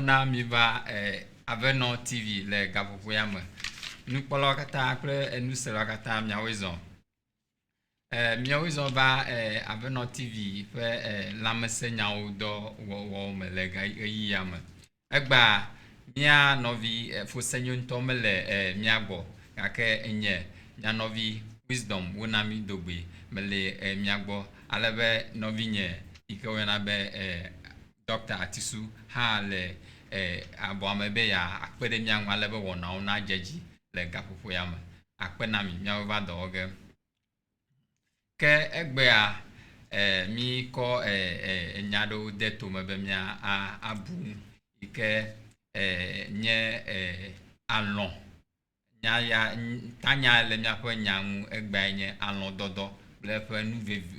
na mi va Avenant TV le gaƒoƒoyame. Nukpɔlawo katã kple enuselawo katã miawoe zɔ. Miawoe zɔ va Avenant TV ƒe lãmesẽ nyawo dɔ wɔwɔ me le ɣeyiɣia me. Egba mia nɔvi Fosenyo ŋutɔ mele mia gbɔ gake enye mia nɔvi Wisdom wona mi dogbe mele mia gbɔ alebe nɔvi nye yike woyɔna be Dr. Atisu hã le abɔame be ya akpe ɖe mia ŋu alebe wɔnawo na dzedzi le gaƒoƒo ya me. Akpe na mi miawo va dɔ wɔ ge. Ke egbea mi kɔ enya ɖewo de tome be mia abu yike nye alɔ nya ya tanya le miaƒe nya ŋu egbea nye alɔdɔdɔ kple eƒe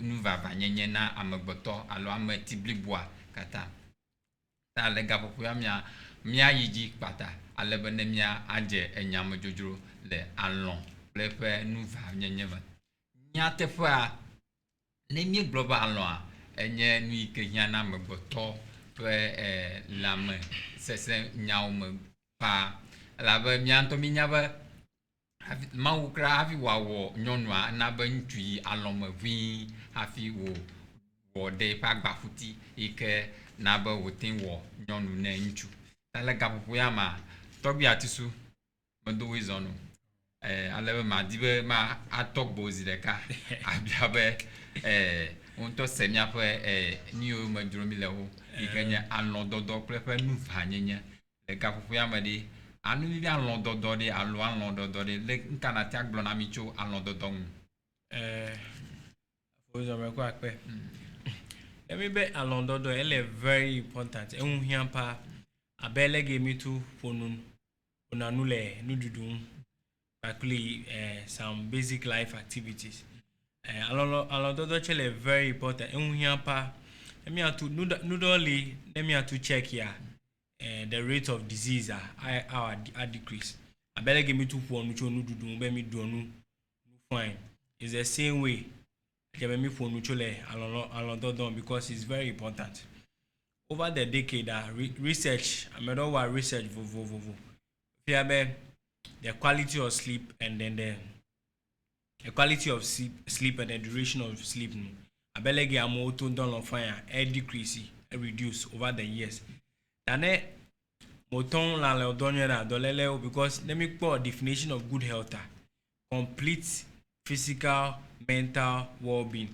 nuvava nyenye na amegbetɔ alo ame tiblibua katã. Ta le gaƒoƒo ya mia yi dzi kpata alebe ne mia adze enyame dzodzro le alɔ kple eƒe nuva nyenye me. Nyateƒea ne mi gblɔ be alɔa enye nu yike hiã na amegbetɔ ƒe lãme sese nyawo me paa elabe mia ŋutɔ mi nya be Mawu kra hafi wòawɔ nyɔnua na be ŋutsu yi alɔme ʋĩi hafi wò wɔ ɖe ƒe agbaƒuti yike na be wòte wɔ nyɔnu ne ŋutsu. Ta le gaƒoƒo ya mea tɔgbi Atisu medo woe zɔ no. Alebe madi be ma atɔgbo zi ɖeka abia be ŋutɔ se miaƒe nu yiwo me dzrom mi le wo yike nye alɔdɔdɔ kple eƒe nuva nyenye le gaƒoƒo ya me ɖi. Anu vivi alɔdɔdɔ ɖi alo alɔdɔdɔ ɖi le ŋka na tia gblɔ na mi tso alɔdɔdɔ ŋu. Ozɔme ko akpe. Emi be alɔdɔdɔ ele very important. Eŋu hiã pa abe lege mi tu fonanu le nuɖuɖu kpakpli some basic life activities. Alɔdɔdɔ tse le very important. Eŋu hiã pa emi atu nuɖɔ li ne mi atu check ya. The rate of disease are decrease. Abelege mi tu phone nucho nududu be mi duonu fine. It's the same way. Kebe mi phone nucho le alondodon because it's very important. Over the decade, research, I made over research the quality of sleep and then the quality of sleep and the duration of sleep. Abelege amoto don on fire, decrease, reduce over the years. Tane moton la le donera dolele because let me put definition of good health. Complete physical, mental well-being.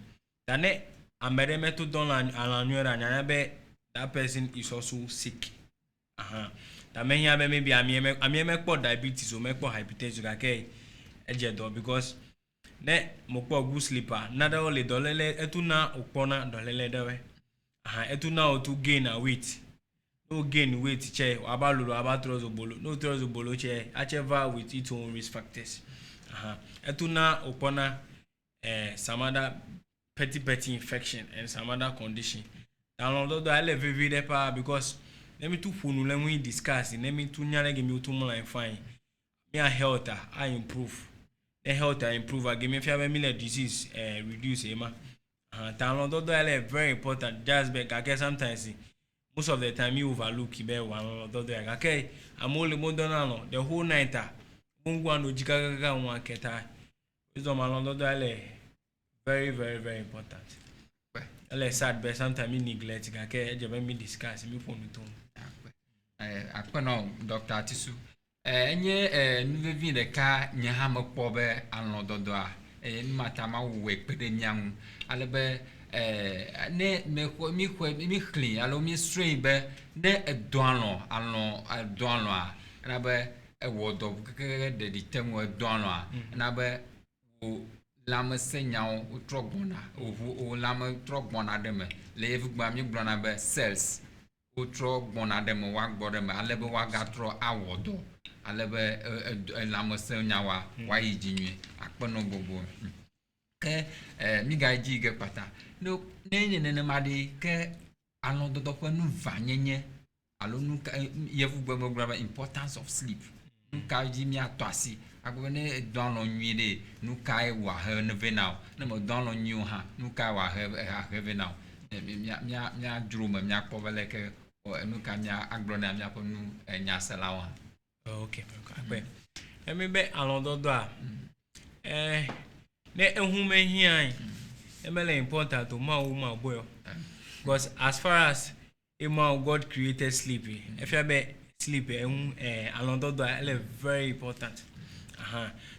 Tane ambere meto don la ananyera nyabe that person is also sick. Tame here maybe amieme put diabetes or make put hypertension okay ejedo because ne mokpo good sleeper nada ole dolele etuna okpona dolele dewe. Etuna o to gain a weight. No gain weight che abalulu abatros obolo no tros obolo che acheva with its own risk factors. Etuna upona some other petty infection and some other condition. Download I live very pa because let me to phone let me discuss let me to nyale give me to more and fine. Me a health I improve. The health I improve I give me if you have a disease reduce ema. Download I live very important just because I guess sometimes most of the time you overlook ibe one or the other. Okay, I'm only modern the whole night. Mungwano jikaga one keta. Wisdom along the very important. Let's sad but sometimes you neglect. Okay, just me discuss me phone to. Akpeno Dr. Atisu. Enye nuvevi de ka nyahama kpobe alɔdɔdɔ a matama we kpede nyam alebe ne mi clean alo mi strain be ne edonlo a na be ewodo keke de ditemu edonlo a na be o lame senyawo o trogbona o lame trogbona de me le evugba mi gblona be cells o trogbona de me wa gbode me alebe wa gatro awodo alebe lame senyawa wa yidinwe akpeno gbogbo ke mi ga ji ge pata no ne ma de ke alɔdɔdɔ ƒe nuva nyenye alo nu yevu gbegbe importance of sleep nu ka dzi mi atɔ asi agbe ne dɔnɔ nyui de nu ka wa he ne vena ne me dɔnɔ nyui ha nu ka wa he vena mia dzro me mia kpɔ be le ke o enu ka mia agro na mia ponu enya selawa. Okay, okay. Emi be alododo a ne ehume hian emele important to ma woman boy. Because as far as God created sleep, if you be sleep alododo are very important.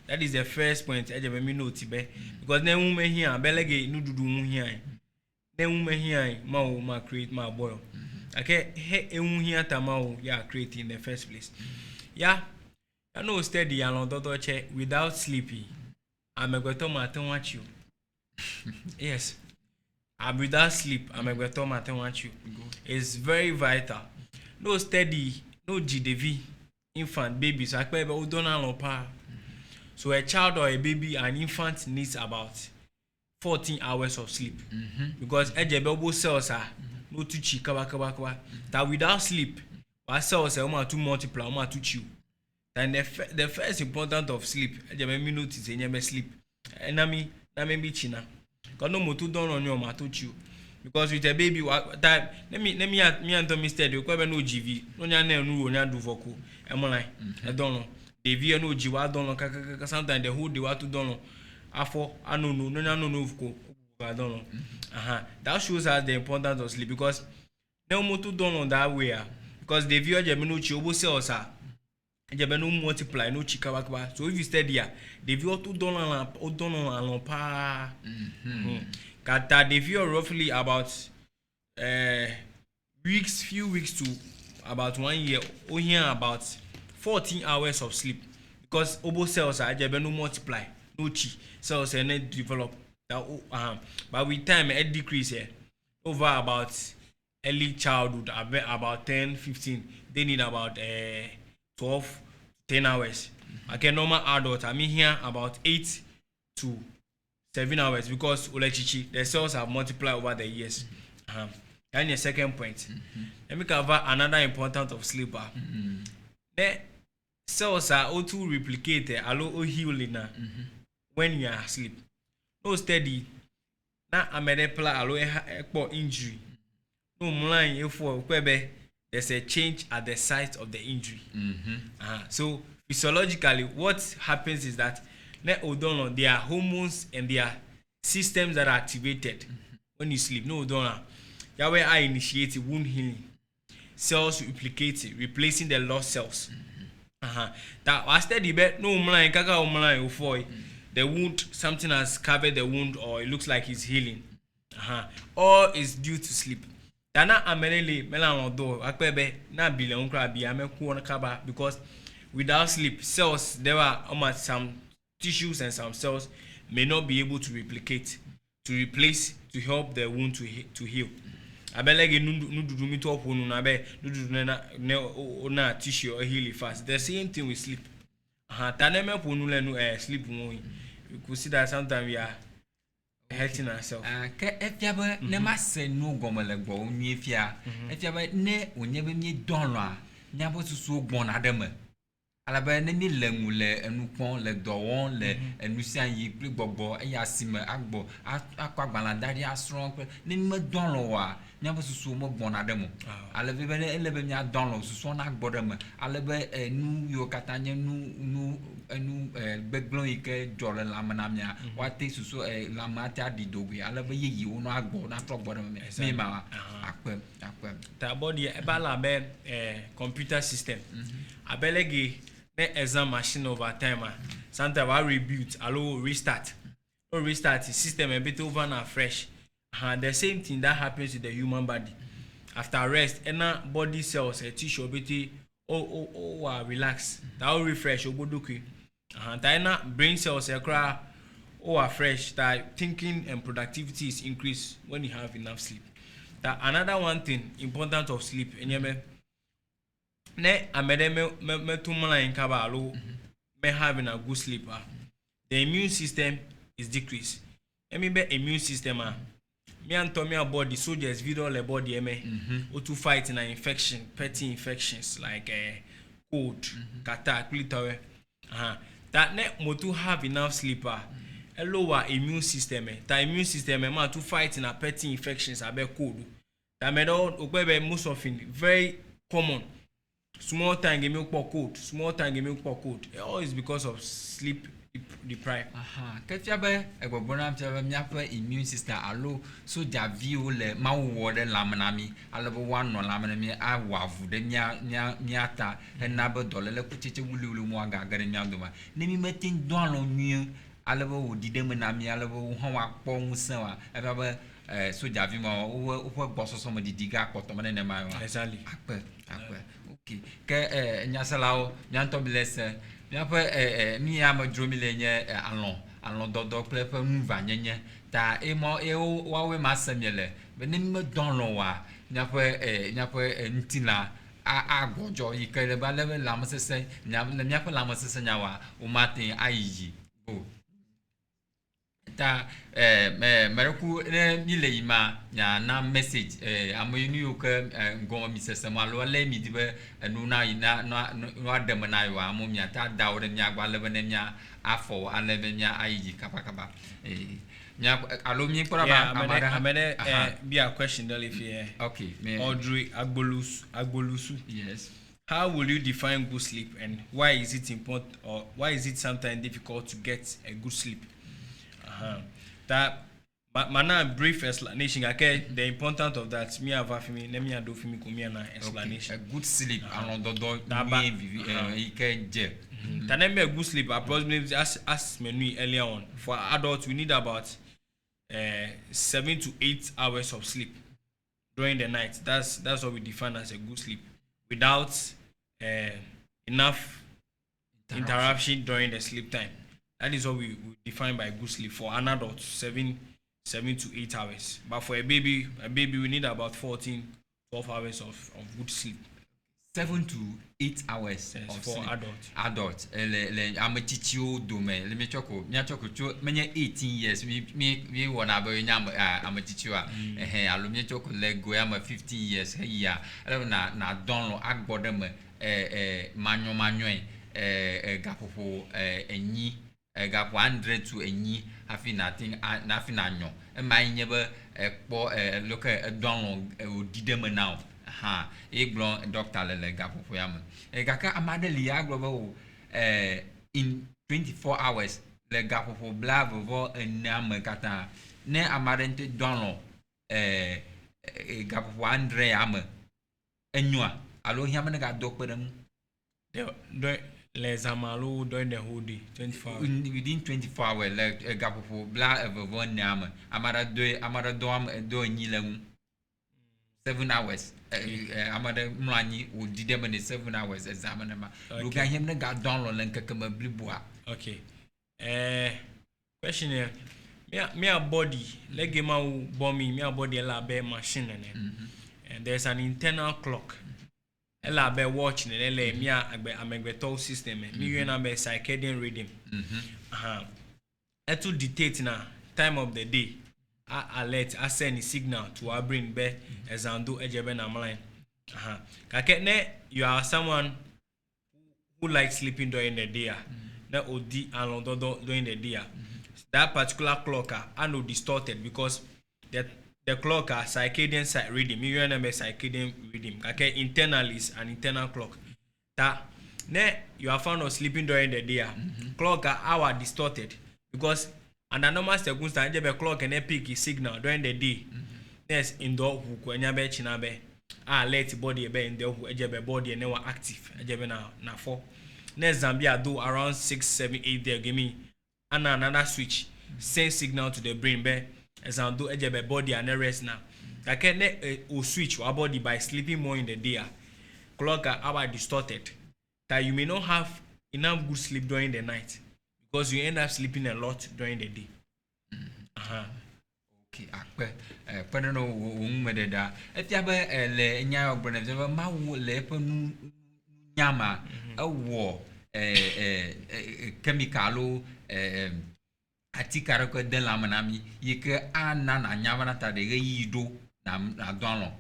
That is the first point I just me note be because ne woman hian belege no dudu hu hian. Ne woman hian ma woman create ma boy. Okay, he ehu hian tama ya create in the first place. Yeah. I know steady and on check without sleeping. I'm a go to watch you. Yes. I'm without sleep. I'm a go to watch you. It's very vital. No steady, no GDV, infant, baby. So I don't know. So a child or a baby, an infant needs about 14 hours of sleep. Because ejebebo cells are no to chika. That without sleep, our cells are to multiply, to chew. And the first important of sleep, I me notice any sleep. And na me be china. Cause no more to don on your matuchu. Because with a baby time, let me and Tommy steady. You no GV, no nya do vocal. I'm like, I don't know. The V no GV, I don't know. Sometimes the whole they want to don't know. I no I don't know. That shows us the importance of sleep because no more to don't know that way. Because the viewer Jaminuchi obo cells are. No multiply no chikawakwa. So if you study here, the view $2 pa. Kata the view roughly about few weeks to about 1 year. We hear about 14 hours of sleep because obo cells are no multiply, no chi cells are not develop. But with time it decrease here over about early childhood about 10-15. They need about 12-10 hours. Okay, normal adult, I mean here about 8 to 7 hours because the cells have multiplied over the years. That's the second point. Let me cover another important of sleep. The cells are auto replicated, allow healing when you are asleep. No steady. Now I'm a allow injury. No mline if there's a change at the site of the injury. So physiologically, what happens is that there are hormones and there are systems that are activated when you sleep. No, Yahweh I initiate wound healing, cells replicating, replacing the lost cells. That I study bet no mline the wound, something has covered the wound or it looks like it's healing. All is due to sleep. Dana amelele melanodo akpebe na bile unkra bi ameku kaba because without sleep cells there are almost some tissues and some cells may not be able to replicate, to replace, to help the wound to heal. Abelege nududu mi to oponu na be nududu na tissue or heal fast. The same thing with sleep. Taneme ponu lenu sleep mo. You could see that sometimes we are hurting ourselves. If you have never said no gomele go if you have ne unyebe mi donra nyabo so gbon ademe alaba ne ni lemule enupon le dowon le enusian yi gbogbo eyasime agbo akwagbala dari asron ne me donro wa nyabo so mo gbon ademo alaba be elebe mi adonro so na gbodeme alaba nu yo katanye nu enu beglon ike jole lamana mia wate so lamata didogwe alaba yeyi wono agbo na trogbodeme me ma akpem ta body ebala be computer system abelege the exam machine over time sometimes I reboot allow restart the system a bit over and fresh. The same thing that happens with the human body after rest and body cells tissue bit relax that will refresh obodoku that brain cells cry fresh that thinking and productivity is increased when you have enough sleep. That another one thing important of sleep ne amede me tumala in kabalo me having a good sleep. The immune system is decreased. Me be immune system me and Tommy body soldiers video the body or to fight in an infection, petty infections like cold, catarrh, clitoris. That ne mo to have enough sleep a lower immune system. That immune system to fight in a petty infections abe cold. that medo okwe most often very common. Small time give me cold, small time give me cold. All is because of sleep deprived. Kefia be egbobona mtia miape immune system alo so javio le mawo de lamnami alebo wano lamnami awavu de miata na be dole le kucheche wuli mu aga gare miadoma ne mi metin don lo nyu alebo odide menami alebo ho wa kpo musan wa ebe be so javi ma wo gbososo mo didiga kpoto mane ne ma wa Exactly. akpe okay ke nyasalawo nyanto blesse miape mi ama dromi lenye alon dodo plepe mva nyenye ta emo wawe masemiele be ne me don lo wa miape ntina agbojo ikele ba lebe lamsese miape lamsese nyawa o matin ayiji go ta mereku ne mi le ima nya na message amoyinu yo ke ngoma mi sese ma lo le mi dibe nu na ina no adem na yo amo mi ata da o de mi agba le ne nya afo ale be nya ayiji kapa nya alo mi pora ba amade be a question there if you okay Audrey Agbolusu. Yes. How will you define good sleep, and why is it important, or why is it sometimes difficult to get a good sleep? That mana brief explanation. Okay, the importance of that. Me have for me. Let me do for me. Come here na explanation. A good sleep. Alon dodo. Ike je. That name a good sleep. Approximately as menu earlier on. For adults, we need about 7 to 8 hours of sleep during the night. That's what we define as a good sleep, without enough interruption during the sleep time. That is what we define by good sleep for an adult, 7 to 8 hours. But for a baby we need about 12 hours of good sleep. 7 to 8 hours yes, of for sleep. Adult. Le amachichio dome. Let me choko. Me choko cho. Menye 18 years. Me wana be nyam amachichio a. Alo me choko le go am 15 years. Hey ya. Na donlo agbodem manyo gapopo enyi gap 100 to enyi hafi nothing nothing anyo my nyebe ekpo look donlo odidem now eglon doctor le gapopo yam gaka amadeli aglobo in 24 hours le gapopo blave vo enam kata ne amadente donlo gapopo 100 am enwa alo hiam ga dokperem Les amalo during the whole day, 24 hours. Within 24 hours, like a gap of black of one name, Amada do nyilem 7 hours. Amada Mlani would did them in 7 hours examine. Look at him, the got download and kakama blibua. Okay. Question here. Me a body, like him out bomb me a body a bear machine and there's an internal clock. Ella be watching it, me a tall system, me and a circadian rhythm. To dictate now time of the day. I alert, I send a signal to our brain be as I do ejebe na line. Kakene, you are someone who likes sleeping during the day. That OD and during the day. That particular clock are not distorted because the clock are circadian rhythm. You know circadian rhythm. Okay, internal is an internal clock. That you are found of sleeping during the day. Clock are hour distorted because under normal circumstances, the clock and peak is signal during the day. Next indoor hook when you be chinabe. Let body be in the body and never active. Ejebe na 4. Next Zambia do around 6, 7, 8 there give me another switch. Send signal to the brain be. As I do ejebe body and rest now. I can switch our body by sleeping more in the day. Clock are hour distorted. That you may not have enough good sleep during the night because you end up sleeping a lot during the day. Okay, no mededa. Etiabe le NYAWO brother ma wo le panu nyama wo chemical atikara ko de lamanami yeke ana na nyamana ta de yido na donlo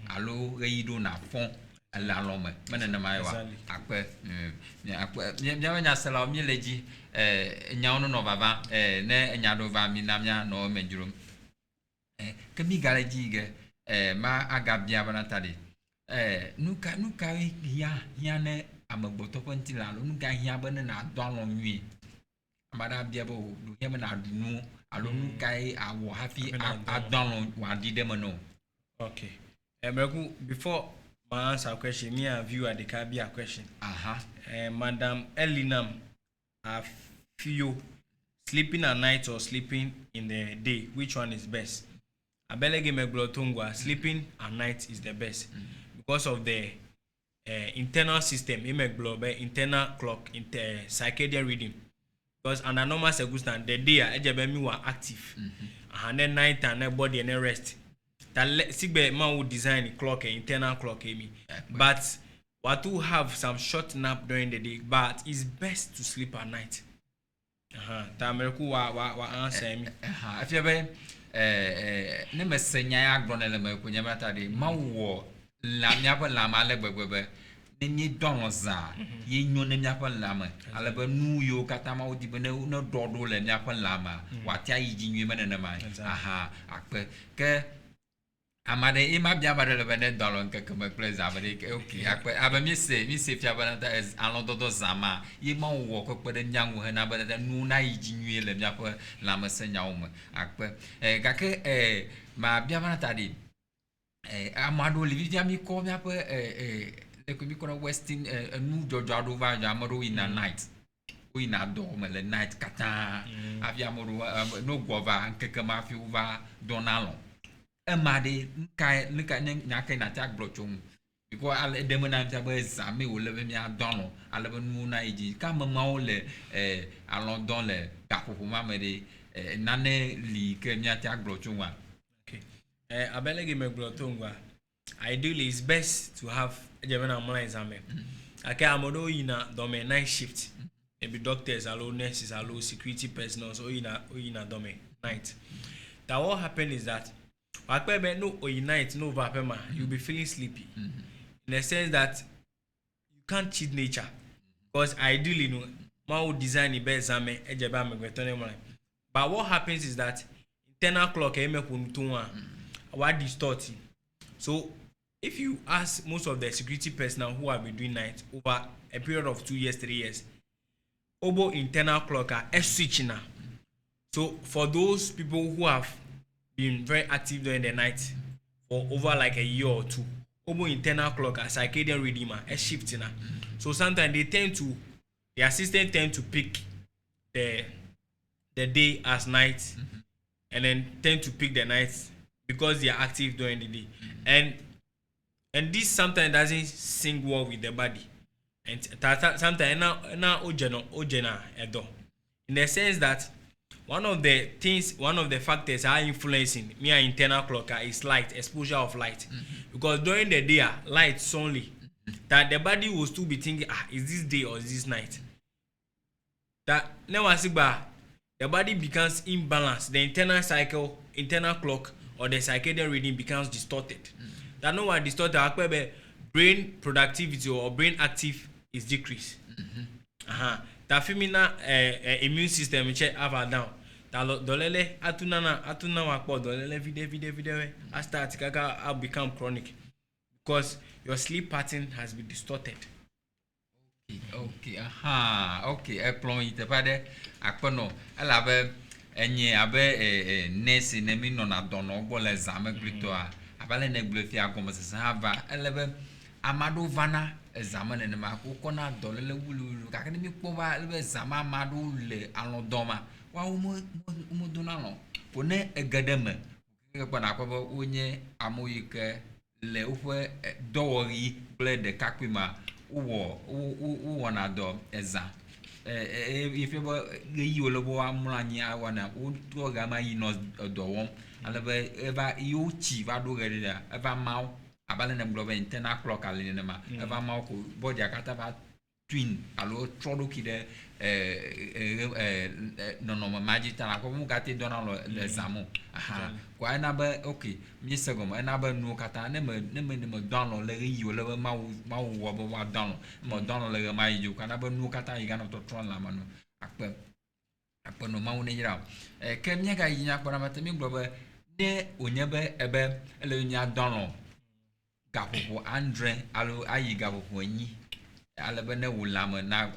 alo yido na fon ala lome menena maiwa akpe nya sala mi leji nyawo no baba ne nyado va mi namnya no menjurum kemi garaji ge ma agabia bana tadi nuka hia ne amagboto ponti la lo nuka hia bana na donlo nwi amada bia bo do hia na dunu alo nuka awo hafi adonlo wa dide mo no. Okay. Meku, before my answer question, me and viewer the can be a question. Madam Elinam, I feel sleeping at night or sleeping in the day, which one is best? Abelege Meglotungwa, sleeping at night is the best because of the internal system, internal clock, circadian rhythm. Because under normal circumstance, the day ejebemi were active, and then night and then body and then rest. That sigbe man would design a clock, an internal clock, but what to have some short nap during the day, but it's best to sleep at night. Tameku wa answer me. If you be ne mesenya agbon le me kunya mata de mawo la miapo la male gbegbe ne ni don za ye nyo ne miapo la ma ale be nu yo kata ma odi be ne dodo le miapo la ma watia yi jinwe me ne ma akpe ke amade ima bia ba le be ne dolon ke me place abade okay akpe aba mi se fia ba na is alododo zama ye ma wo ko pe de nyanwo he na ba de nu na yi jinwe le miapo la ma se nyawo me akpe gake ma bia ba na tadi amado le vivia mi ko mi apo le ko mi ko western nu jojo va amado in the night we na do me le night kata avia amado no gova nkeke ma fi uva donalo emade nkai nika nyaka na tak blochum because al dem na mta ba exame wo le mi adonlo ale be nu na iji ka mama o le alon don le gapopo ma me de nane li ke mi tak blochum wa. Okay. Abelege Meglotungwa, ideally it's best to have Jemena Mala exam. Okay, Amodo ina dome night shift. Maybe doctors, alone nurses, alone security personnel, so ina dome night. That what happen is that no night, no vapema, you'll be feeling sleepy. In the sense that you can't cheat nature. Because ideally, no, man would design the best exam, but what happens is that 10 o'clock what distorting. So if you ask most of the security personnel who have been doing night over a period of 2 years, 3 years, obo internal clock are switching now. So for those people who have been very active during the night for over like a year or two, obo internal clock are circadian rhythm are shifting now. So sometimes the assistant tend to pick the day as night, and then tend to pick the nights because they are active during the day. And this sometimes doesn't sync well with the body. And sometimes na ojena edo. In the sense that one of the factors are influencing me internal clock is light, exposure of light. Because during the day, light only. That the body will still be thinking, is this day or is this night? That never see the body becomes imbalanced. The internal clock, or the circadian rhythm becomes distorted. That no one distorted, brain productivity or brain active is decreased. That femina immune system check up and down. That dolele atuna wakpo dolele vide I start to become chronic because your sleep pattern has been distorted. Okay, plan ite pade akpono ala be enye abe nurse ne mi no na dono gbo le exam glito a abale ne gbo fi agomo sese ava elebe amado vana exam ne ma ko na dolele wulu ka ke mi po ba elebe exam amado le alodoma wa umo donalo pone egedeme ke pa na ko onye amoyike le ofwe dowori ble de kakpima uwo na do eza if you yi olobo amulani awana o ga ma yi no do won alebe eva you chi va do gere da eva mau abale na globe internal clock ale ne ma eva mau ko body akata va twin alo trodo ki de no magita na ko mu gati donalo le zamu kwa na ba okay mi segom na ba nu kata ne me donalo le yi o le mau wo bo wa donalo mo donalo le ma yi kana ba nu kata yi kana to tron la manu akpe no mau ne yira ke mi ga yi nya kwa na mate mi globe ne onyebe ebe ele nya donlo gapopo andre alo ayi gapopo nyi alebe ne wulame na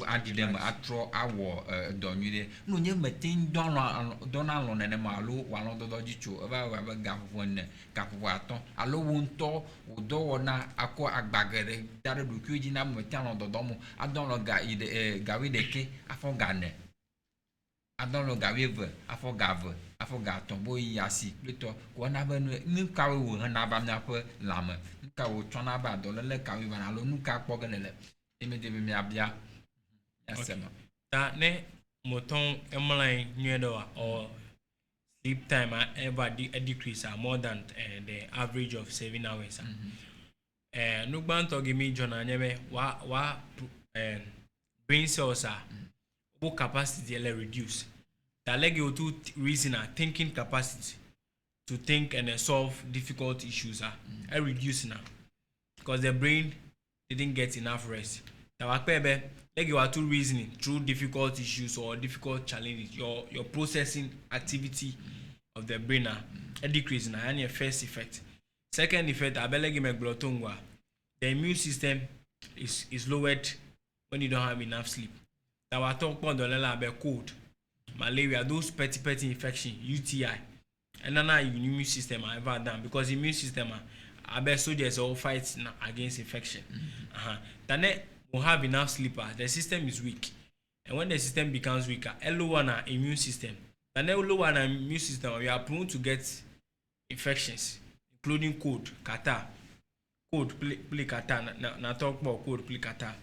adidem atro awo donwide no nye metin donalo nene ma alo walo dodo jicho eba wa gapopo ne gapopo aton alo wonto wodo na akọ agbagere dare do kyoji na metin lo dodo mu adonlo ga ide gawe deke afogane adonlo gawe ve afogaton bo yasi plutôt ko na be nu kawe wo na ba mna pe lame ka wo tona ba do le kawe ba na lo nu ka kpo gele eme de me abia yasema ta ne moton emline nyedo or sleep time ever decrease more than the average of 7 hours. No ban to give me John anyebe wa brain cells capacity reduce. That leg you to reason thinking capacity to think and solve difficult issues are reduce now because the brain didn't get enough rest. That like you are to reasoning through difficult issues or difficult challenges. Your processing activity of the brain decrease now. And your first effect. Second effect, the immune system is lowered when you don't have enough sleep. That we talk about cold, malaria, those petty infection, UTI, and then immune system are ever done because immune system are soldiers all fight against infection. Then we have enough sleep. The system is weak, and when the system becomes weaker, lower na immune system. And then lower na immune system, we are prone to get infections, including cold, catarrh. Cold, play catarrh. Na talk about cold, play catarrh.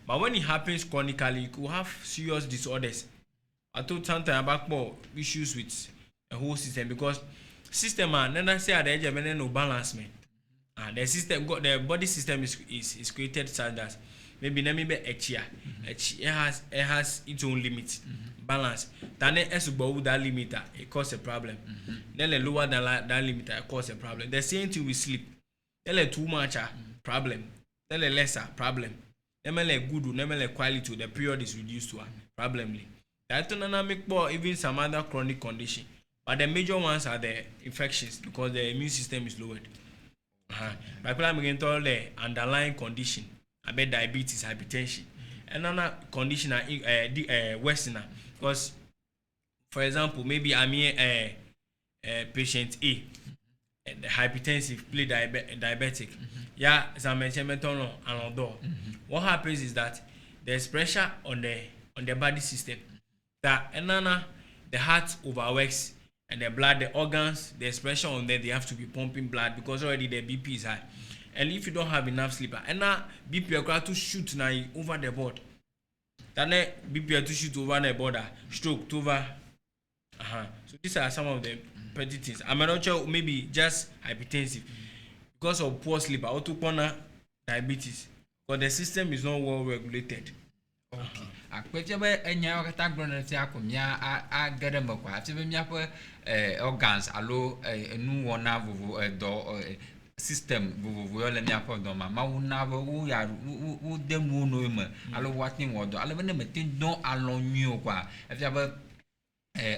But when it happens chronically, you could have serious disorders. I told sometimes about more issues with the whole system because system never say at the edge of no balance man. The system got the body system is created such that maybe it has its own limit balance. Then as above that limit it causes a problem. Then lower than that limit it causes a problem. The same thing with sleep. Then too much problem. Then lesser problem. Then good, then quality. The period is reduced to a problem. That make even some other chronic condition, but the major ones are the infections because the immune system is lowered. But I'm going to the underlying condition about diabetes, hypertension, another condition worsener because, for example, maybe I'm here patient A, the hypertensive, play diabetic. Yeah, as I mentioned, and what happens is that there's pressure on the body system. That the heart overworks and the blood, the organs, the expression on there, they have to be pumping blood because already the BP is high. And if you don't have enough sleep, and now BP are going to shoot now over the board. Then BP are to shoot over the border, stroke over. So these are some of the petty things. I'm not sure maybe just hypertensive because of poor sleep, autopona diabetes, because the system is not well regulated. Okay. Akpechebe enya wakata grona ti akomia agere mekwa afebe mia pe organs alo enu wona vovo do system vovo yo le mia pe do ma wona wo ya wo demu no me alo watin wodo alo ne metin don alonyu kwa afebe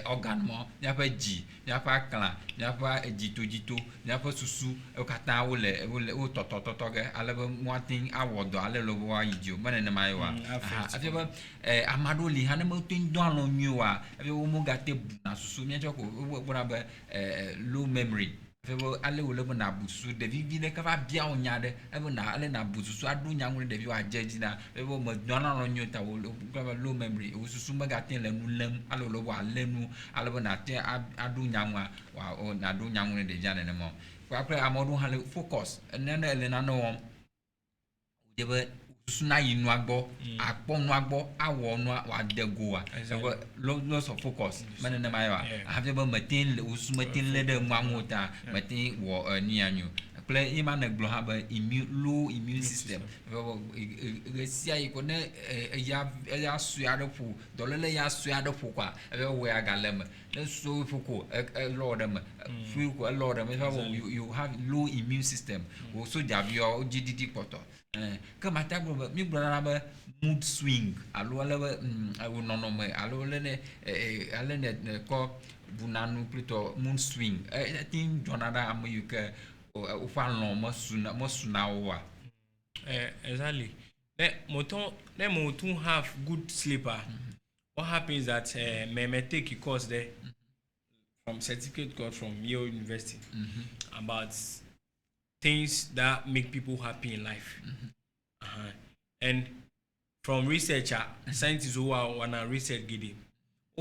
organ mo mia pe ji mia pa klan mia pa jito mia pa susu okata wo le wo toto ge alo watin awodo alo lo wa yijo mane ne mai wa afebe amado li hane mo tin don alonyu wa afebe wo mo gate bu na susu mia choko wo na be low memory afebe ale wo le na bu susu de vivi ne ka va bia onya de ebe na ale na bu susu adu nya ngure de bi wa jeji na afebe mo don alonyu ta wo low memory wo susu mo gate le nu lem alo lo wa lenu alo na te adu nya nwa wa o na adu nya ngure de jane ne mo kwa pre amodu hale focus nene ele na no debe suna yinu agbo akpo nu agbo awo nu wa dego wa loss of focus mane na mai wa have be metin usumetin le de mwanguta metin wo ni anyu play ima na glo have low immune system resia iko ne ya suado fu dolele ya suado fu kwa we agalem le so fuko lord them fuko lord them you have low immune system wo so javio gdd poto Kama tagbo mi brother ba mood swing alo ale we no no me alo le ale ne ko bunanu plutôt mood swing I think jonada am you ke o fa no mo suna wa exactly let moton have good sleeper. What happens that me take a course there from certificate course from Yale University about things that make people happy in life. And from researcher, scientists who are on a research giddy,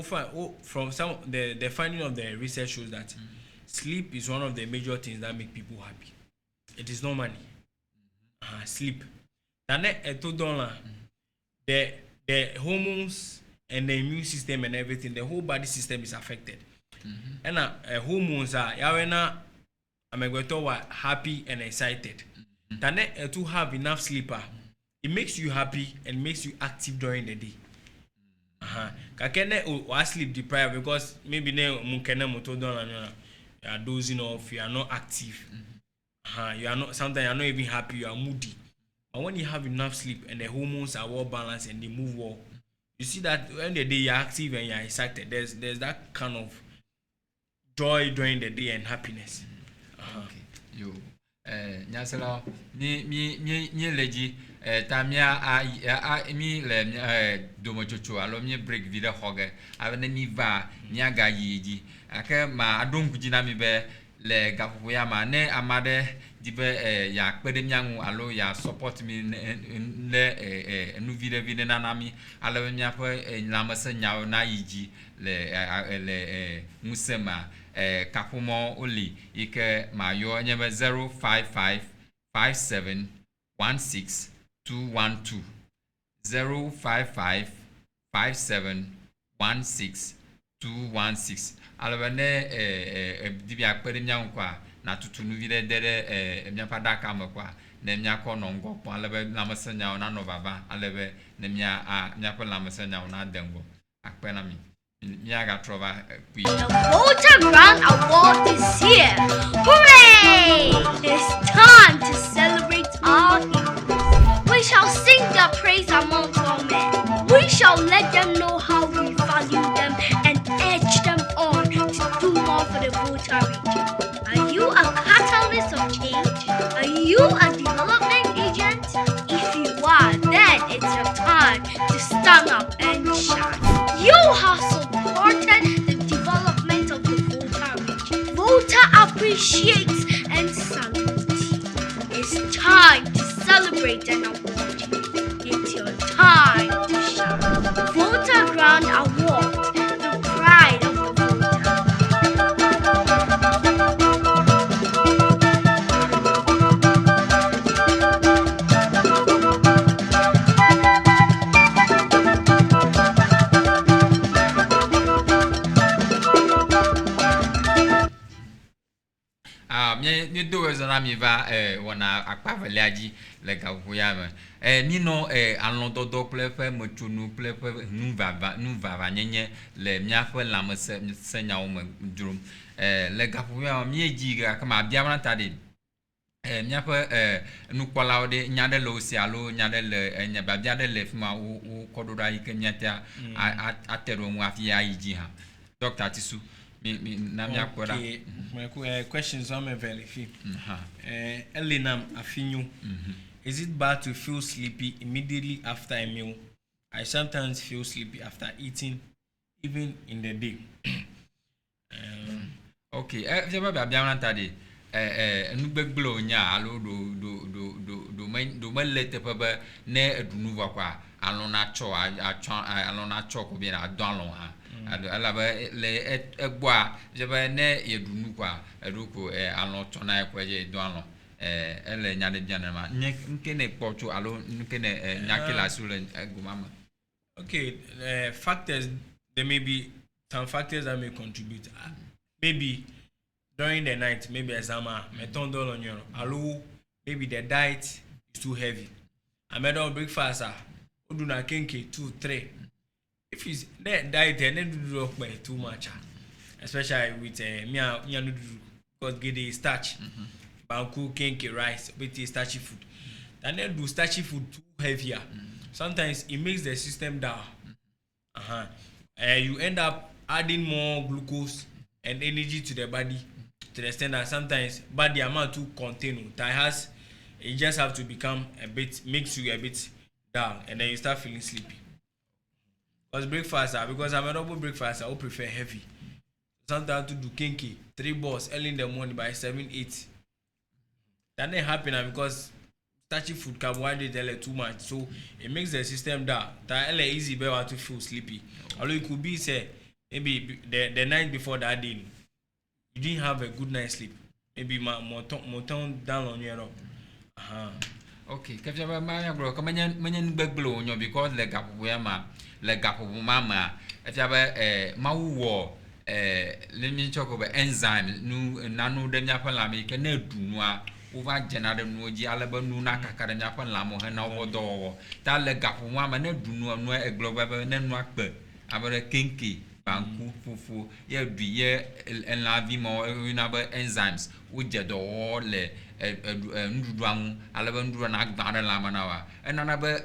from some the finding of the research shows that sleep is one of the major things that make people happy. It is not money. Sleep. The hormones and the immune system and everything, the whole body system is affected. And hormones are I'm going to happy and excited. To have enough sleeper, it makes you happy and makes you active during the day. Kakene or sleep deprived because maybe you are dozing off, you are not active. You are not, sometimes you are not even happy, you are moody. But when you have enough sleep and the hormones are well balanced and they move well, you see that when the day you are active and you are excited, there's that kind of joy during the day and happiness. Okay. You nyasela ni leji tamia mi le domochocho alo mi break video hoge avene ni va nyaga yiji ake ma adonku jina mi be le gafufu ya ma ne amade dibe ya kpede nyangu alo ya support mi le nu video na nami alo mi afa lamase nyawo na yiji le musema kapumo oli ike mayo nyebe 055 57 16 212 055 57 16 216 alabane dibia kpere nyangu kwa na tutunu vide dere miapa daka makwa na miako nongo po alabe lamasenya na no baba alabe na miako lamasenya na dengo akpena mi The Volta Grand Award is here! Hooray! It's time to celebrate our heroes. We shall sing their praise among all men. We shall let them know how we value them and urge them on to do more for the Volta region. Are you a catalyst of change? Are you a development agent? If you are, then it's your time to stand up and shine. You have supported the development of the Volta region. Volta appreciates and salutes you. It's time to celebrate and award you. It's your time to shine. Volta Grand Award, the pride of the Volta. Ni do ezana mi va wana akpa velaji le gavuya me ni no alon dodo plefe motunu plefe nu va nyenye le miafe lamese senya o me drum le gavuya mi ejiga kama biamana tade miafe nukola ode nyade lo si alo nyade le nya ba biade le fuma o kododa ike nyata atero mu afia yiji ha Dr. Tisu my questions are very few. Elinam Afinyu. Is it bad to feel sleepy immediately after a meal? I sometimes feel sleepy after eating, even in the day. Okay, nugbeglo nya alo do melete pebe ne edunuva kwa alona cho ko bi na donlon ha alaba le egboa jebe ne yedunu kwa eruko alon cho na ekweje donlon ele nyade biana ma nkene kpocho alo nkene nyakila sule egumama. Okay, factors, there may be some factors that may contribute. Maybe during the night, maybe exama, metondol on your alo, maybe the diet is too heavy. I made on breakfast, do not kinky 2, 3. If it's that diet, then do by too much, especially with me because get the starch, banku kinky rice, with the starchy food. and then do starchy food too heavier. Sometimes it makes the system down. You end up adding more glucose and energy to the body to the extent that sometimes body amount to contain it just have to become a bit, makes you a bit down, and then you start feeling sleepy. Because I'm a double breakfast, I would prefer heavy. Sometimes to do kinky 3 balls early in the morning by 7-8. That ain't happening because starchy food, carbohydrate too much, so it makes the system down. That easy better to feel sleepy. Although it could be say maybe the night before that day you didn't have a good night's sleep. Maybe more tone down on your Okay, if you have a man, bro, come in big blow on you because leg up where ma leg up of mama. If you have a mau let me talk about enzymes. Nanu de Yapalami can do noa over general noji alaba nuna kakarapan lamo and now door. That leg up of mama ne do no a global nenwak about a kinky. Banku fufu ye biye en la vie mo unaba enzymes uje do le nduduan alaba nduduan agbana la manawa enanabe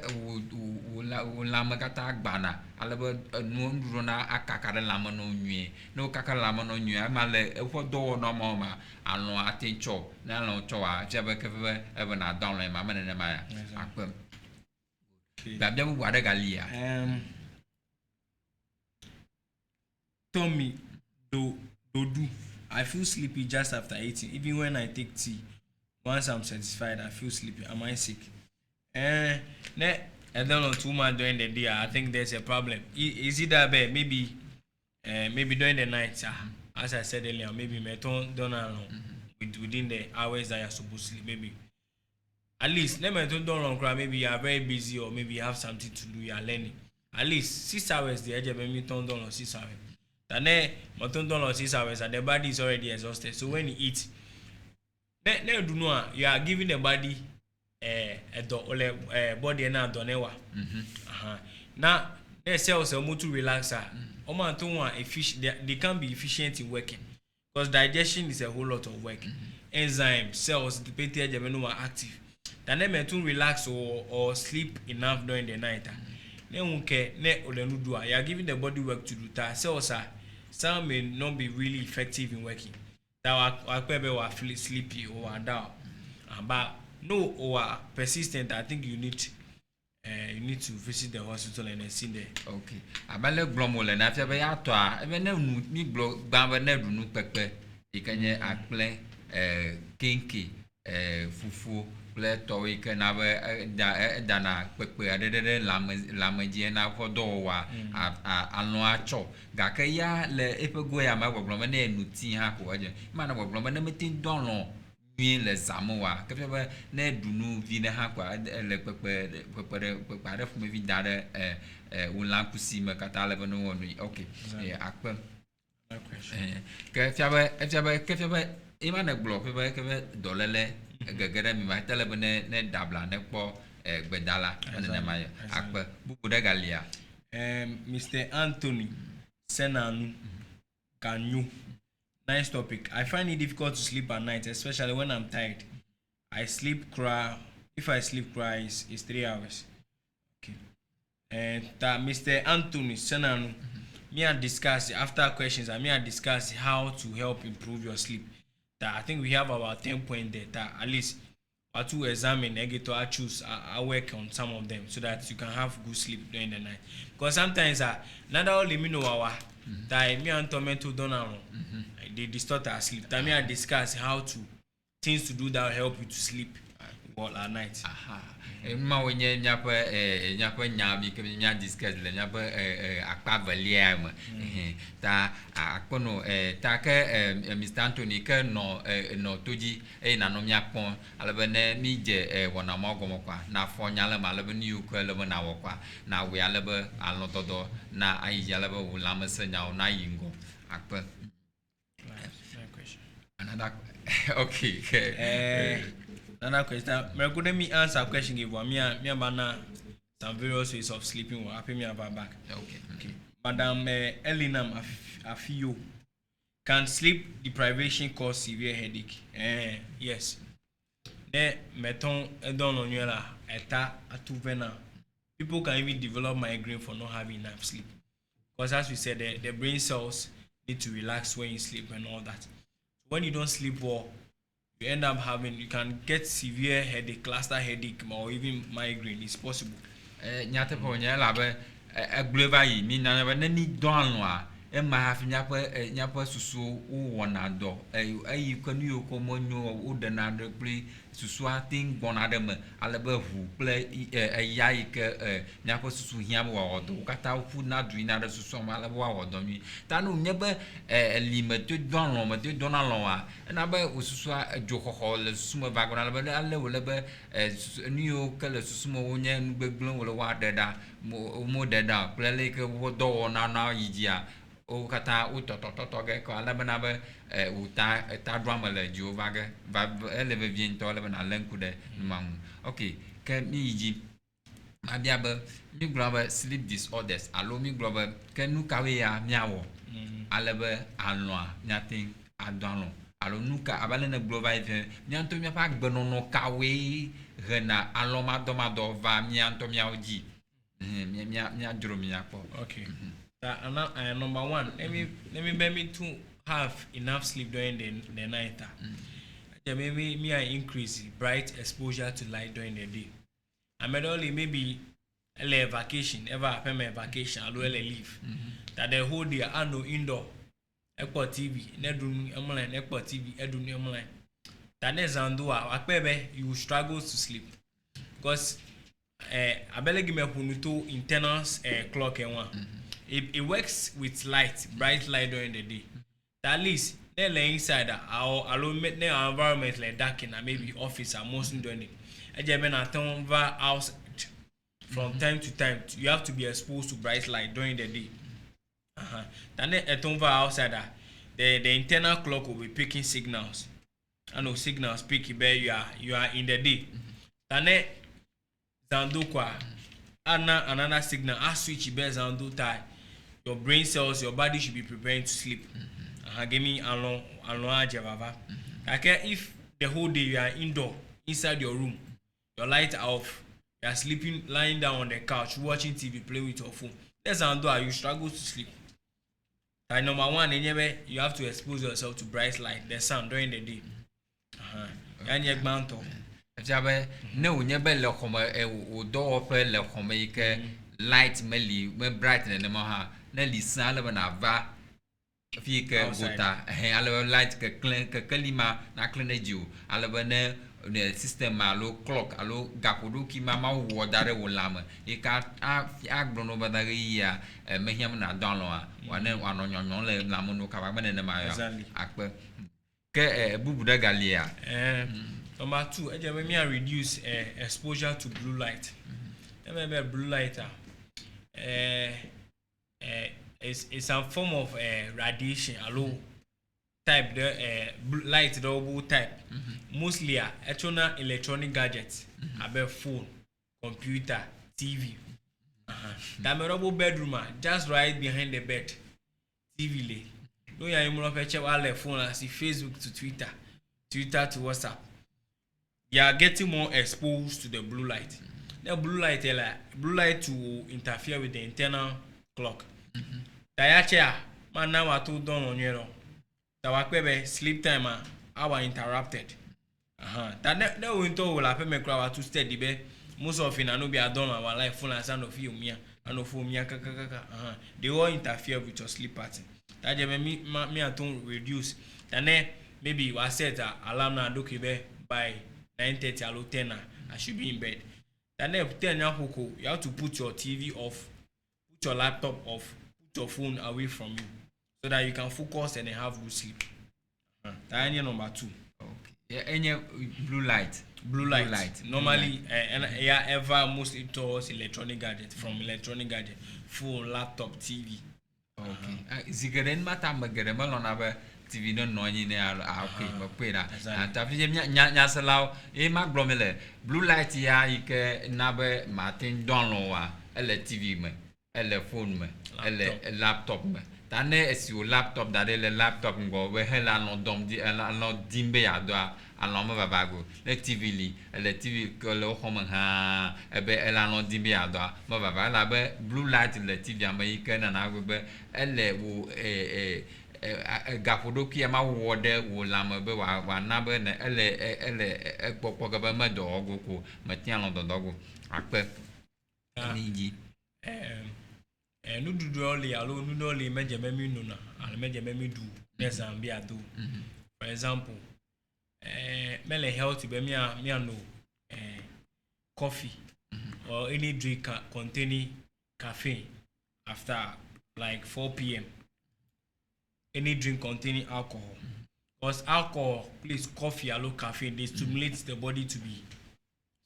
la makata agbana alaba nduduan akakara la mano nwie no kakara la mano nwie amale efo do no mo ma anu atincho na lo chowa jebe kebe ebe na down le ma mane ma akpem babia bu wada galia Tommy, do. I feel sleepy just after eating. Even when I take tea, once I'm satisfied, I feel sleepy. Am I sick? I don't know too much during the day. I think there's a problem. Is it that bad? Maybe during the night, as I said earlier, maybe my don't know within the hours that you're supposed to sleep. Maybe at least let me don't long cry. Maybe you are very busy or maybe you have something to do. You are learning. At least 6 hours. The edge of me don't know 6 hours. And then, $6 hours, and the body is already exhausted. So when you eat, you are giving the body a body and not donewa. Now, the cells are more to relax. They can be efficient in working because digestion is a whole lot of work. Enzymes, cells, the pH are active. Then they to relax or sleep enough during the night. You are giving the body work to do that. Some may not be really effective in working. That are feel sleepy or down. But no or persistent, I think you need to visit the hospital and see there. Okay. Abale glomole na afia be atwa ebe na ni glo gba na dunu pepe ikanye akple kinki fufu ple to ike na be da na pepe adede lamaji na fodo wa anu acho ga ka ya le epego ya ma gbogblo na enuti ha ko aje ma na gbogblo na metin don lo nwi le zamowa ka fe na dunu vi na ha kwa le pepe de fu me vi da de ulan kusi me kata le no wonu okay akpe ke fiabe ima na glo fe ke dolele gagara mi ma tele ne dabla ne po gbedala ne ma akpe bubu de galia Mr. Anthony Senanu Kanyu. Nice topic. I find it difficult to sleep at night, especially when I'm tired. If I sleep cry is 3 hours. Okay. And Mr. Anthony Senanu, me and discuss after questions. I mean, discuss how to help improve your sleep. That I think we have about 10 points there. That at least or to examine, I get to choose. I work on some of them so that you can have good sleep during the night. Because sometimes not only me know our that me and Tomato don't know. They distort our sleep. That me I discuss how to things to do that will help you to sleep well at night. Ma wenye nyapa nyabi ke nya discuss le nyapa akpa valia ma ta akono ta ke Mr. Anthony ke no toji na no nyapon alebe ne mi je wona mogomo kwa na fo nyale ma alebe ni uko alebe na wokwa na we alebe alododo na ayi alebe ulamese nya na yingo akpa another okay. Another question. Let me answer a question. Give me about some various ways of sleeping. Will happen me about back. Okay. Madam Elinam Afio, can sleep deprivation cause severe headache? Yes. ne meton edon onwela eta atuvena. People can even develop migraine for not having enough sleep. Because as we said, the brain cells need to relax when you sleep and all that. When you don't sleep well, you end up you can get severe headache, cluster headache, or even migraine. It's possible. Nyate po nyela be glova yi mi na be ni don wa e ma hafi nyapa susu wo na do ayi kwanu yokomo nyo wo de na do ple susu atin gbona de me alebe hu ple ayayi ke nyapa susu hiam wa odo kata fu na du na de susu ma alebe wa odo mi ta no nyebe limete don lo me de don lo wa na be susu jo khoho le susu me ba gbona alebe ale wo lebe ni yo ke le susu mo wo nya nu gbegblon wo le wa de da mo de da ple le ke wo do na yijia o kata o to ge ko ala bana be o ta drama le Jehovah ge va eleve bien to le bana lenku de mam okay ke mi yiji abia be mi global sleep disorders alo mi global ke nu kawe ya miawo ala be anwa nyatin adonlo alo nu ka abale na global event nyanto mi pa gbeno no kawe rena alo madomado va nyanto miaoji mi adro mi akpo okay. Number one, let me to have enough sleep during the night. Maybe I increase bright exposure to light during the day. I may only maybe a vacation, ever happen my vacation, I'll leave. That the whole day I know indoor, Echo TV, Nedun online, Echo TV, Edun online. That is Andua, you will struggle to sleep. Because I better give me a internal clock and one. It works with light, bright light during the day. At least, they're inside our environment like dark and maybe office are mostly doing it. And then outside from time to time, you have to be exposed to bright light during the day. Then at outside, the internal clock will be picking signals. I know signals picking where you are in the day. Then Zandukwa, another signal, I switch bears and do tie. Your brain cells, your body should be preparing to sleep. Give me along jabava. Okay, if the whole day you are indoor, inside your room, your light off, you are sleeping, lying down on the couch, watching TV, playing with your phone. That's how you struggle to sleep. Like number one, you have to expose yourself to bright light, the sun during the day. And your mantle. Jabe no nyebe le khoma o do ofe le khoma ike light meli me bright ne mo ha na lisan le na va fi ke gota ale light ke clean ke kalima na clean eju ale ne system alo clock alo gakodo ki mama wo dare wo lama e ka agbo no badare ya mehiam na don lo a wane anonyon le lamo no ka ba ne ma ya akpe ke bubu da galia Number two, I reduce exposure to blue light. Blue light is a form of radiation, allo type the light double type. Mostly electronic gadgets, about phone, computer, TV. That memorable bedroom just right behind the bed. TV lay. No, you are check all the phone as Facebook to Twitter to WhatsApp. You are getting more exposed to the blue light. The blue light to interfere with the internal clock. Dayacha, man now are too done on your own. The sleep time are interrupted. That winter will happen me crowd to steady be. Most often I know be a done our life full and sound of you me and of me they all interfere with your sleep pattern. That me at home reduce. Then maybe I set alarm na do by 9:30 or 10 I should be in bed. Then you have to put your TV off, put your laptop off, put your phone away from you so that you can focus and have good sleep. That's number two. Okay. Any blue light. Blue light. Normally, ever mostly towards electronic gadget, from electronic gadget, phone, laptop, TV. Okay. Zigaren mata magare malona TV no nonyi ne okay mapera atafi nya salaw e ma glomele blue light ya ike nabe martin don lo wa ele TV me le phone me le laptop me tane esi o laptop da le laptop ngo we hela no dom di no dimbe ado alon me baba go le tv li le tv ko le ho me ha ebe ela no dimbe ado me baba la be blue light le tv am yi kana na go be ele wo gafodoki ma wo de wo la me be wa na be ne ele popo ga be me do go ko me tian lo do go akpe ni ji nududu oli alo nududu oli meje memi nuna and meje memi do Zambia do for example mele health be me no coffee or any drink containing caffeine after like 4 p.m. any drink containing alcohol because alcohol please coffee alo caffeine they stimulate the body to be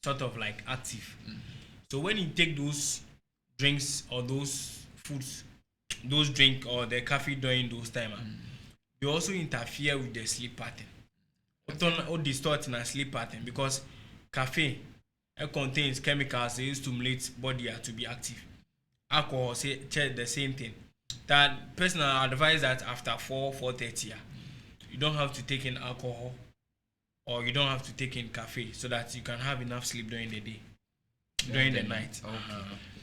sort of like active so when you take those drinks or those foods, those drink or the coffee during those time, they also interfere with the sleep pattern. Or distort in a sleep pattern because caffeine contains chemicals that stimulate body to be active. Alcohol say the same thing. That personal advice that after 4:30, you don't have to take in alcohol or you don't have to take in caffeine so that you can have enough sleep during the day. During the night.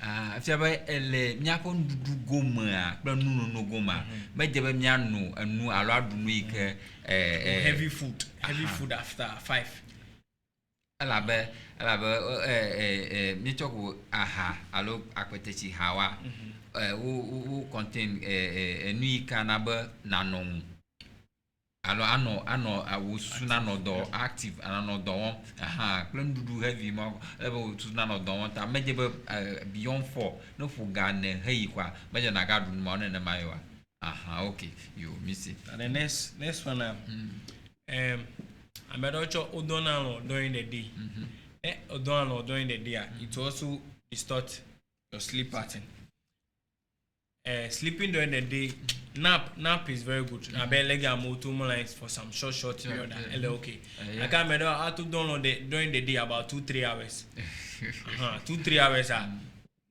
After ele nyako ndudu goma a nu no goma meje be mia no anu alo adu no ike heavy food after 5 alabe mi choko aha alo akwetechi hawa wo contain enu ika na be nanon alo ano awusuna no do active ano do aha plan dudu heavy mo ebe usuna no do ta meje be beyond 4 no fuga ne hey kwa meje na ga dun mo ne mayo aha okay you miss it and the next one I made also odonalo during the day odonalo during the day it also distort your sleep pattern. Sleeping during the day, nap is very good. I bet leg and motor for some short period. Okay. I can't remember how to download during the day about 2-3 hours. 2-3 hours.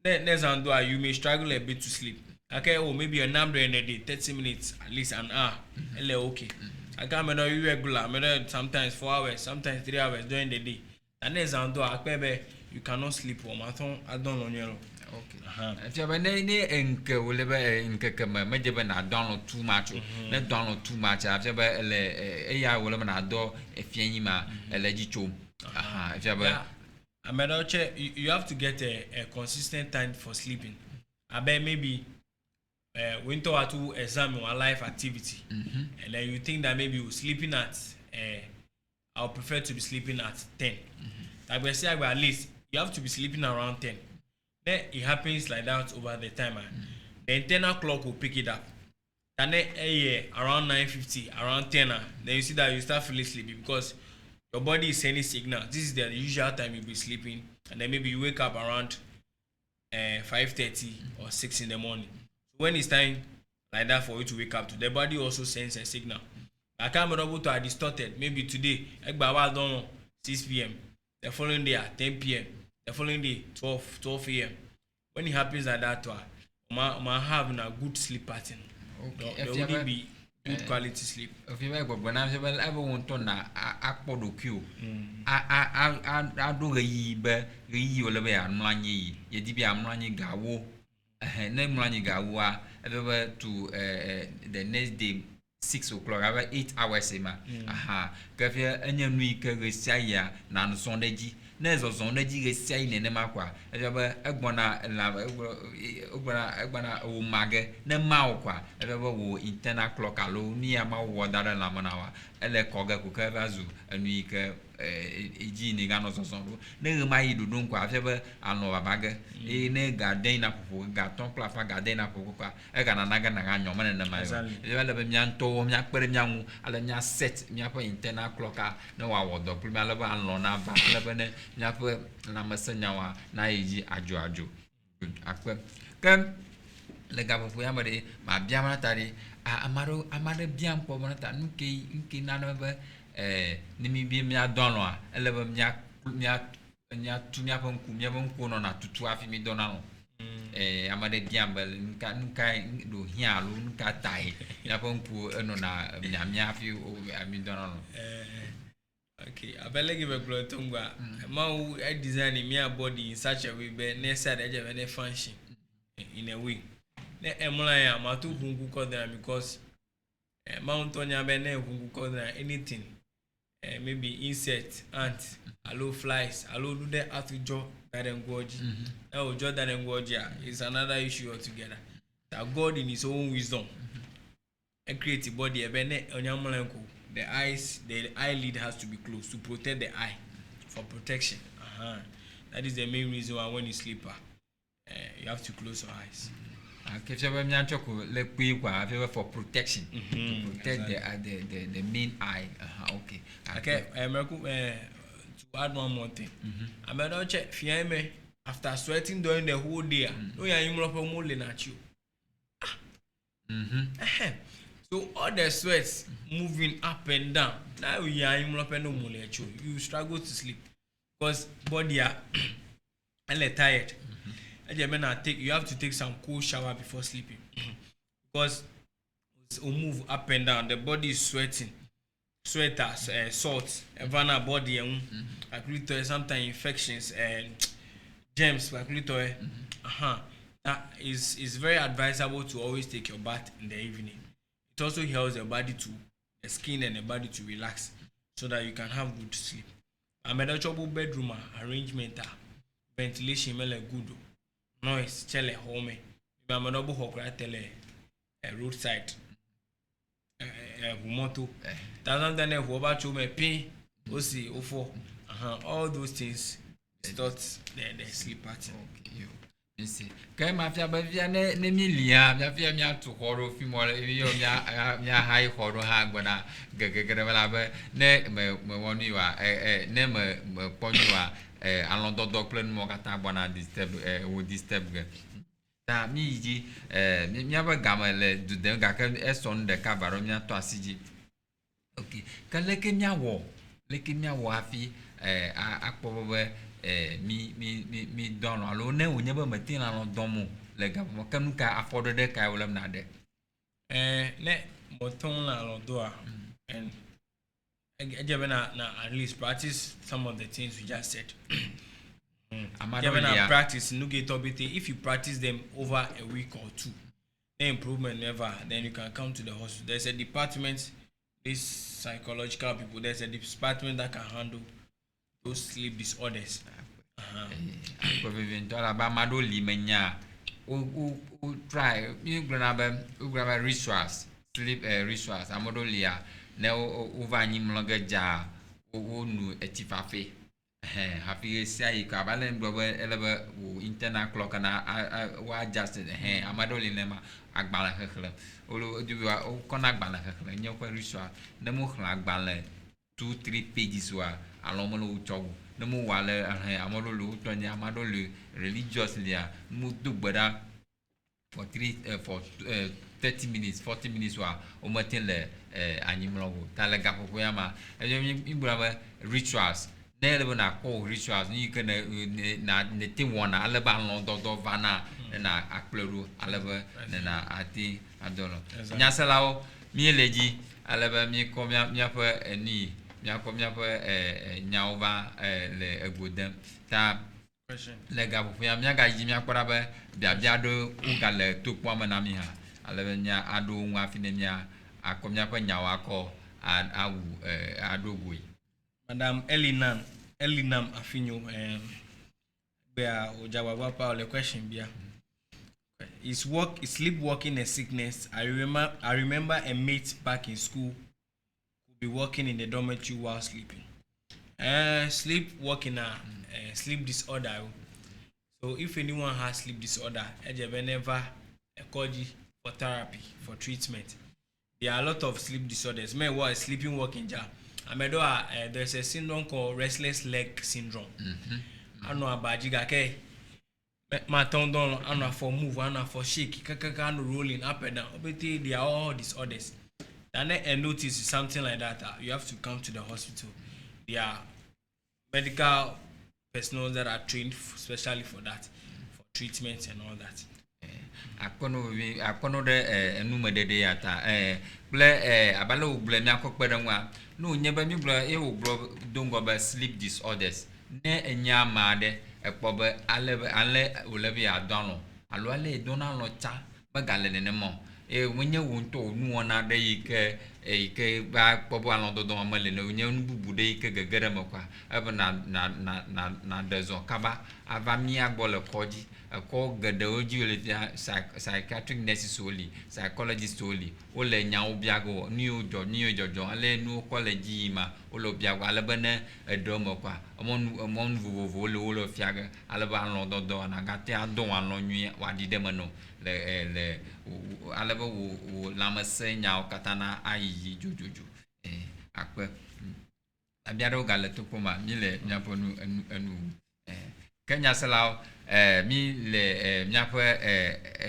Next and do you may struggle a bit to sleep. Okay, or maybe a nap during the day, 30 minutes at least an hour. Okay. I can't remember you regular. Sometimes 4 hours, sometimes 3 hours during the day. And next and do you cannot sleep. I don't know. Okay. If you have any enke will be enke kama meje na download too much. Let download too much. If you have AI will be na do if you ma elegicho. If you have you have to get a consistent time for sleeping. I bet maybe winter or two exam or life activity, and then you think that maybe you sleeping at I'll prefer to be sleeping at 10. Like we say, at least you have to be sleeping around 10. Then it happens like that over the time. The internal clock will pick it up. And then around 9:50, around 10, then you see that you start feeling sleepy because your body is sending signal. This is the usual time you'll be sleeping. And then maybe you wake up around 5:30 or 6 in the morning. So when it's time like that for you to wake up, the body also sends a signal. I can't remember to distorted. Maybe today, 6 p.m. The following day at 10 p.m. The following day 12 a.m. When it happens like that, I having a good sleep pattern. Okay. There will be good quality sleep. If you ever when I ever want to na akpodo kio. I do yi be yi ole be amlanyi. Ye di bi amlanyi gawo. Ne amlanyi gawo ever to the next day 6 o'clock, about 8 hours. Kafia enya nui ke resia na nsondeji. Nezo zondeji resia ine makwa. Eba egbona o mage ne maokwa. Eba wo internal clock alo ni ama wo dara la manawa. Ele koga ku ka bazu anui ke eji ni gano zonzo. Ne remayi dudun kwa afebe ano babage. Ne garden na popo gaton plafa garden na popo kwa. E ga na naga na ganyo mane na mayo. Eba le be mianto mia kpere mianwu ala mia set mia po internal clock na wa wodo plu mia le ba anlo na ba le be ne mia po na masenyawa na eji ajo akpe kem le ga popo ya made ma bia mana tari amaro bia mpo mana ta nke na no be ni mi bi mia dono a ele be mia tu mia ponku no na tutu afi mi dono no amade diambel nka do hialu nka tai ya pompu eno na nyamia fi o amidono no okay abele give a glotongwa ma who design me body in such a way be necessary any function in a way na emula ya matu hungu kodra because mount onya be na hungu kodra anything maybe insect ant allo flies allo do the atujo that ngoji ojo that ngoji is another issue altogether that God in his own wisdom and create a body be na onya mulanko the eyelid has to be closed to protect the eye for protection. That is the main reason why when you sleep, you have to close your eyes. For protection, to protect the main eye. Okay. Okay. To add one more thing, I may not check fiame after sweating during the whole day. No, you are you. So all the sweats moving up and down. Now you are you struggle to sleep because body are tired. You have to take some cool shower before sleeping because it will move up and down. The body is sweating, salt, and body sometimes infections and germs. That is very advisable to always take your bath in the evening. It also helps the skin and the body to relax so that you can have good sleep. A medical bedroom arrangement, ventilation, good noise, chele home. If I'm not roadside, moto, all those things start the sleep pattern. Kai mafia ba via ne milia mia fia mia to horo fi mo yo mia high horo ha gbona gegegere bala ba ne me wonu wa ne me ponu wa alon dodo plan mo kata bona disturb wo disturb ge ta mi ji mia ba gamele du de ga ka eson de ka baro mia to asiji okay ka leke mia wo afi akpo be mi dono alo ne onye ba matin la domo le ga mo kanu ka afford de ka wala na de ne moton la lo do and na at least practice some of the things we just said. Practice no get obiti. If you practice them over a week or two, the improvement never, then you can come to the hospital. There's a department, these psychological people, there's a department that can handle those sleep disorders. Try you grab rituals, sleep rituals. Amodolia na over nyim longer ja nu etifafe happy say ka balen bro elebe internal clock na wa adjust amadoli nema agbala hekhle olo duwa o kona agbala hekhle nyokwa ritual na mo khla agbala 2-3 pages wa alomolo uchogu na mo wale amadolu tonya amadolu religiously mu dugbada for 30 minutes 40 minutes wa o matin le animlogo talaga pokoyama imbraba rituals nele na ko rituals ni kana na neti wona aleba lon do vana na akpleru aleba na ati adolo nyasalawo mi eleji aleba mi ko mi afa eni mi akomia fa nyaova le egodem ta le ga pokoya mi ga ji mi akpara ba bia do ugale to kwama na mi ha aleba nya ado nwa afinemia akomia kwa NYAWO awu adogwe Madam Elinam Afinyo where Ojawagwa pa the question bia is sleepwalking a sickness? I remember a mate back in school who be working in the dormitory while sleeping. Sleepwalking sleep disorder. So if anyone has sleep disorder, never call you for therapy, for treatment. There are a lot of sleep disorders. Me was sleeping walking job. There's a syndrome called restless leg syndrome. I know about jigake. My tongue down, I know for move, I know for shake, kaka rolling up and down. But they are all disorders. And then a notice is something like that. You have to come to the hospital. There are medical personnel that are trained especially for that, for treatments and all that. Akono de enume de yata ble abala uble mi akokpere nwa no nyeba mi blo e ublo dongo ba sleep disorders ne enya made ekpobe ale ulebi adonu alo ale donalo cha bagale ne mo wenye wonto nu ona de ike ba kpobo alondo do amale ne onye nububu de ike gegere mokwa ebe na dezo kaba ava mi agbole koji ko gede oji ole psychiatric nurses only psychologist only ole nyawo biago new jojo ale nu college ma ole biago ale bene edomo kwa omon vuvu ole fiaga ale ba londo na gate adon alo nwi wadi demano le ale ba wo lamese nyawo katana ayi jojojo akpe abiaro gale to koma mi le nyaponu enu Kenya salao mi le miape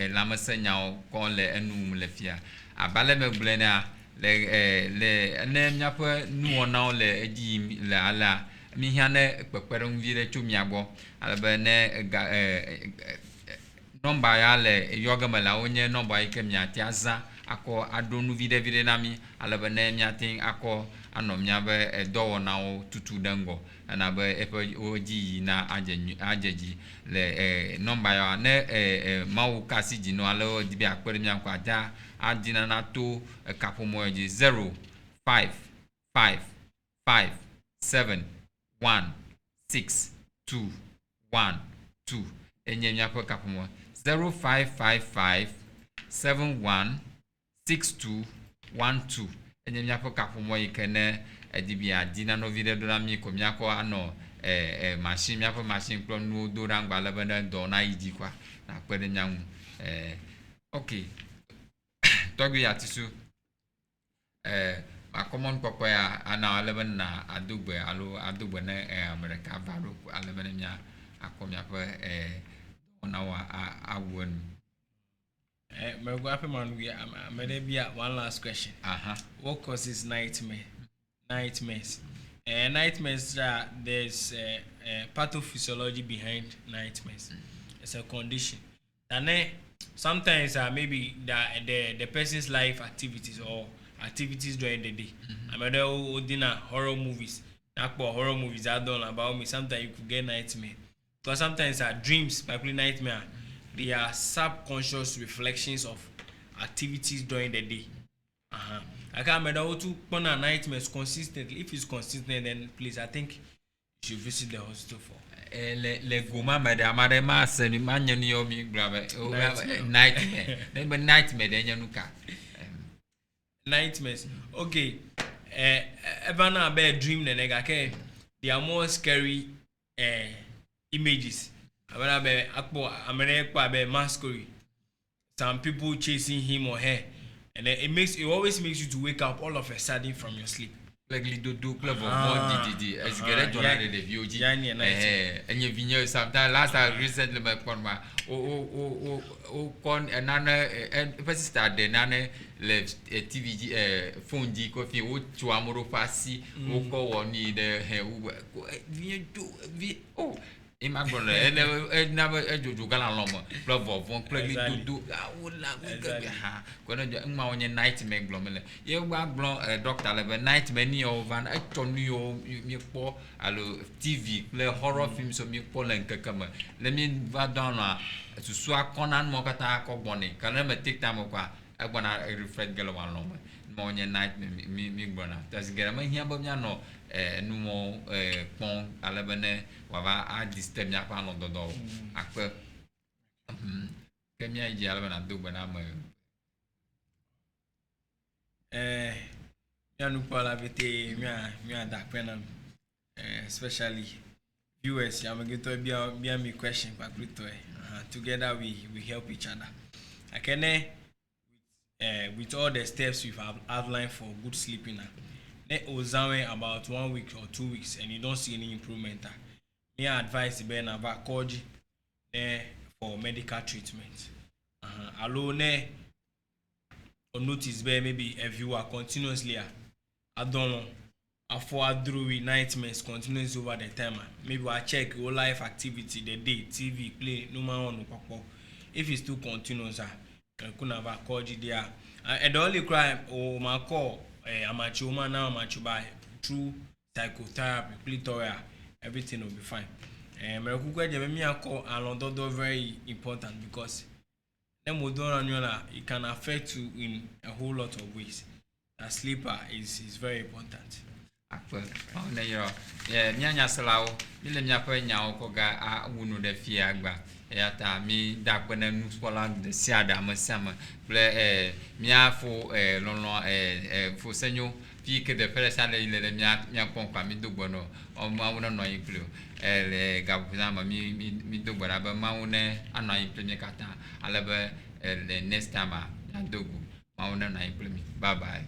lamese nyao kon le enu le fia abale me blena le ne miape nu ona le eji le ala mi hiane peperun vire chumiagbo alebe ne number ya le yogamala onye number ike miati aza ako adonu vide na mi alebe ne miati ako ano miabe dowo na o tutu dengo na be epe oji na ajeji le number ya ne mawu kasi ji no ale dibi akpere mi akwa ja adina na to kapomo eji 0 5 5 5 7 1 6 2 1 2 enye mi akwa kapomo 0555 71 62 12 enye mi akwa kapomo ikene edibia dina no video do na mi ko mi akọ ano machine mi akọ machine pro no do rangba lebenda do na iji kwa na pede nyanwu okay togu ya tisu ma common papa ya ana leben na adugbe na America varo leben nya akomi akọ ona wa awon me go ape man we am one last question. What causes nightmares? Nightmares, there's pathophysiology behind nightmares. It's a condition. And then sometimes maybe the person's life activities or activities during the day. I mean, there are horror movies. Horror movies are done about me. Sometimes you could get nightmare. Because sometimes dreams, particularly nightmare, they are subconscious reflections of activities during the day. I can't remember how to put a nightmares consistently. If it's consistent, then please, I think you should visit the hospital for. Le goma madame ma seni manyani yo mi grave nightmare. Then nightmare then yanuka. Nightmares. Okay. Ebana be dream the nega. They are more scary images. Ebana be akpo amene be masquerade. Some people chasing him or her. And then it always makes you to wake up all of a sudden from your sleep. Like do club of more DDD as you get to the VOG and you vineyard sometimes last I recently my conma con another first start the nana left TV phone G coffee would to amoro fasi who call on need oh imagine never do galaloma love of one play do I would like gonna my own nightmare glomele you want doctor level nightmare over an actual me poor allo TV play horror films so me poor and kakama let me va down to swap conan mokata coboni can never take time of I wanna reflect galaloma my own nightmare me brother that's get me here but no no more pon alabene wava a disturb nya pa no dodo akpe kemia iji alabena dogbe na ma ya nu pala vete mi ada pena especially viewers I'm going to be me question but together we help each other akene with all the steps we've outlined for good sleeping about 1 week or 2 weeks and you don't see any improvement, me advise the Ben about koji for medical treatment. Alone or notice maybe if you are continuously I don't know afford through nightmares continues over the time. Maybe I check your life activity, the day, TV, play, no matter what. If it's still continuous, I couldn't have called you there. And the only crime, oh, my call, amateur man now, amateur by through psychotherapy, clitoria, everything will be fine. And I call Alondodo very important because it can affect you in a whole lot of ways. A sleeper is very important. Nyanya Salao, Millennia Nyao Koga, Wunu de Fiagba, Yata, me Dakwana Nuswala, the Siada, Masama, Ble Mia for Lono, for Senyo, Fike the Peresale, Mia Pompa, Midubono, or Mauna no inclu, Gabuzama, me do whatever Maune, and I implement Kata, Alaba, the next time, and Dogu, Mauna, I implement. Bye bye.